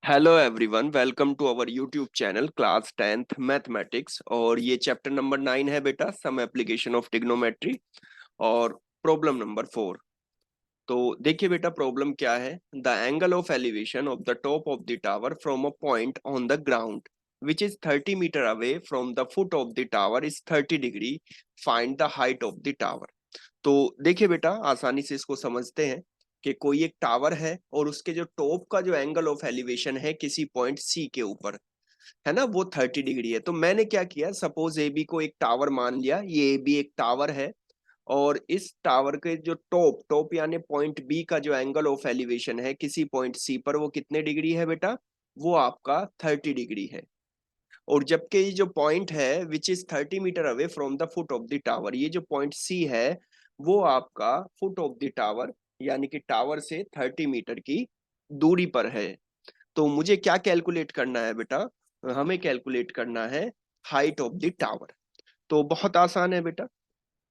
Hello everyone, welcome to our YouTube channel class 10th mathematics. और ये chapter number 9 है बेटा, सम एप्लीकेशन ऑफ ट्रिग्नोमेट्री और problem number 4। तो देखिए बेटा, प्रॉब्लम क्या है। The angle of elevation of the top of the tower from a point on the ground which is 30 metre away from the foot of the tower is 30 degree. Find the height of the tower. तो देखिए बेटा, आसानी से इसको समझते हैं कि कोई एक टावर है और उसके जो टॉप का जो एंगल ऑफ एलिवेशन है किसी पॉइंट सी के ऊपर, है ना, वो 30 डिग्री है। तो मैंने क्या किया, सपोज ए बी को एक टावर मान लिया, ये ए बी एक टावर है और इस टावर के जो टॉप टॉप यानी पॉइंट बी का जो एंगल ऑफ एलिवेशन है किसी पॉइंट सी पर, वो कितने डिग्री है बेटा, वो आपका 30 डिग्री है। और जबकि ये जो पॉइंट है which is 30 metre away from the foot of the tower, ये जो पॉइंट सी है वो आपका फुट ऑफ द टावर यानी कि टावर से 30 मीटर की दूरी पर है। तो मुझे क्या कैलकुलेट करना है बेटा, हमें कैलकुलेट करना है हाइट ऑफ द टावर। तो बहुत आसान है बेटा।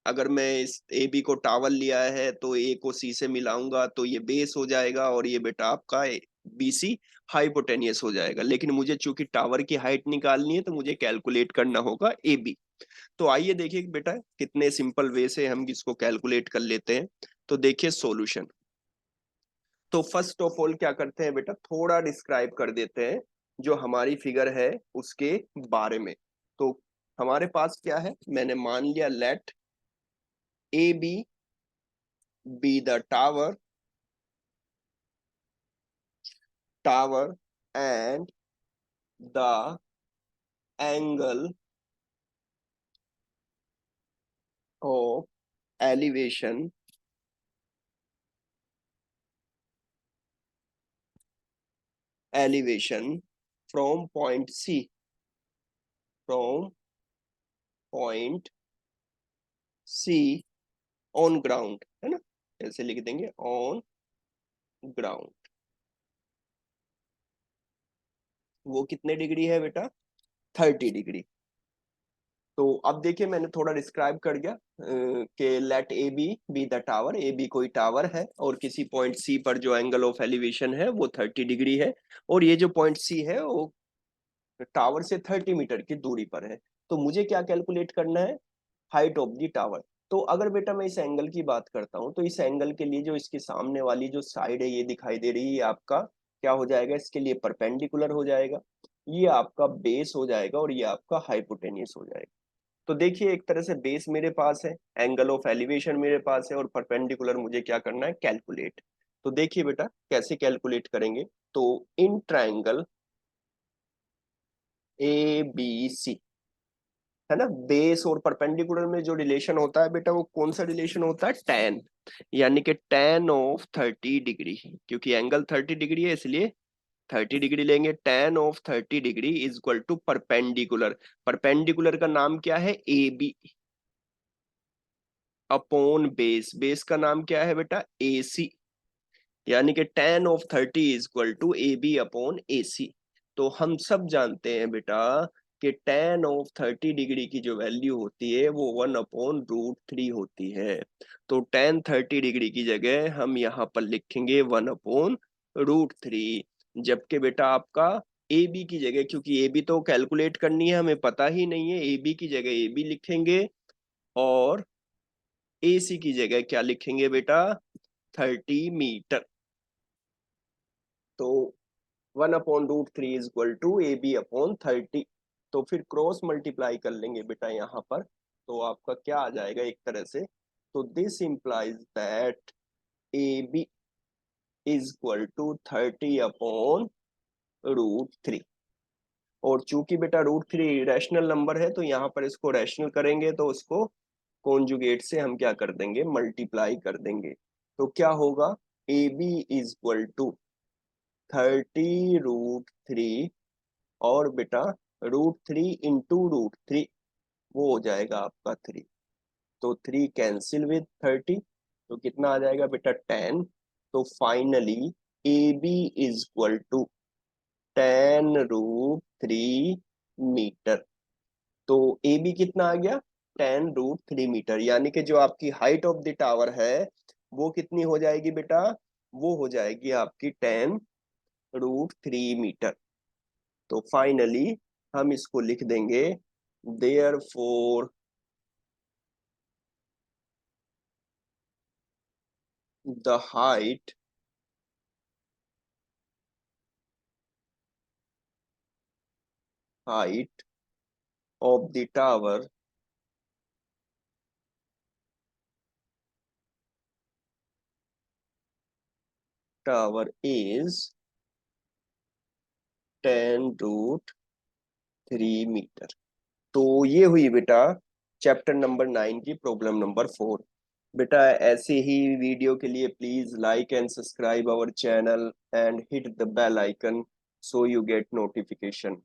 अगर मैं इस ए बी को टावर लिया है तो ए को सी से मिलाऊंगा तो ये बेस हो जाएगा और ये बेटा आपका बी सी हाइपोटेनियस हो जाएगा। लेकिन मुझे चूंकि टावर की हाइट निकालनी है तो मुझे कैलकुलेट करना होगा ए बी। तो आइए देखिए बेटा, कितने सिंपल वे से हम इसको कैलकुलेट कर लेते हैं। तो देखिए सॉल्यूशन। तो फर्स्ट ऑफ ऑल क्या करते हैं बेटा, थोड़ा डिस्क्राइब कर देते हैं जो हमारी फिगर है उसके बारे में। तो हमारे पास क्या है, मैंने मान लिया let A B be the tower and the angle of elevation elevation from point C, from point C on ground, है ना, ऐसे लिख देंगे ऑन ग्राउंड। वो कितने डिग्री है बेटा, 30 डिग्री। तो अब देखिए मैंने थोड़ा डिस्क्राइब कर दिया कि let A B the tower, A B कोई टावर है और किसी पॉइंट सी पर जो एंगल ऑफ एलिवेशन है वो 30 डिग्री है। और ये जो पॉइंट सी है वो टावर से 30 मीटर की दूरी पर है। तो मुझे क्या कैलकुलेट करना है, हाइट ऑफ द टावर। तो अगर बेटा मैं इस एंगल की बात करता हूं तो इस एंगल के लिए जो इसके सामने वाली जो साइड है ये दिखाई दे रही है, ये आपका क्या हो जाएगा, इसके लिए परपेंडिकुलर हो जाएगा, ये आपका बेस हो जाएगा और ये आपका हाइपोटेनियस हो जाएगा। तो देखिए एक तरह से बेस मेरे पास है, एंगल ऑफ एलिवेशन मेरे पास है और परपेंडिकुलर मुझे क्या करना है, कैलकुलेट। तो देखिए बेटा कैसे कैलकुलेट करेंगे। तो in triangle A B C, है ना, बेस और परपेंडिकुलर में जो रिलेशन होता है बेटा वो कौन सा रिलेशन होता है, टेन। यानी कि टेन ऑफ 30 डिग्री, क्योंकि एंगल 30 डिग्री है इसलिए 30 डिग्री लेंगे। Tan of 30 degree is equal to perpendicular. Perpendicular का नाम क्या है, A B upon base. Base का नाम क्या है बेटा, ए सी। यानी कि tan of 30 is equal to A B upon A C. तो हम सब जानते हैं बेटा कि टेन ऑफ 30 डिग्री की जो वैल्यू होती है वो 1/√3 होती है। तो टेन 30 डिग्री की जगह हम यहाँ पर लिखेंगे 1/√3। जबकि बेटा आपका ए बी की जगह, क्योंकि ए बी तो कैलकुलेट करनी है हमें पता ही नहीं है, ए बी की जगह ए बी लिखेंगे और ए सी की जगह क्या लिखेंगे बेटा, 30 मीटर। तो 1/√3 is equal to A B upon 30। तो फिर क्रॉस मल्टीप्लाई कर लेंगे बेटा यहाँ पर, तो आपका क्या आ जाएगा एक तरह से। तो this implies that A B is equal to 30/√3। और चूंकि बेटा √3 रैशनल नंबर है तो यहाँ पर इसको रैशनल करेंगे तो उसको कॉन्जुगेट से हम क्या कर देंगे, मल्टीप्लाई कर देंगे। तो क्या होगा, A B is equal to 30√3 और बेटा √3 × √3 वो हो जाएगा आपका 3। तो 3 कैंसिल विद 30, तो कितना आ जाएगा बेटा, 10। तो finally A B is equal to 10√3 metre. तो ए बी कितना आ गया, 10√3 मीटर। यानी कि जो आपकी हाइट ऑफ द टावर है वो कितनी हो जाएगी बेटा, वो हो जाएगी आपकी 10 √3 मीटर। तो फाइनली हम इसको लिख देंगे, therefore the height of the tower is 10√3 metre. तो ये हुई बेटा चैप्टर नंबर 9 की प्रॉब्लम नंबर 4। बेटा ऐसे ही वीडियो के लिए please like and subscribe our channel and hit the bell icon so you get notification.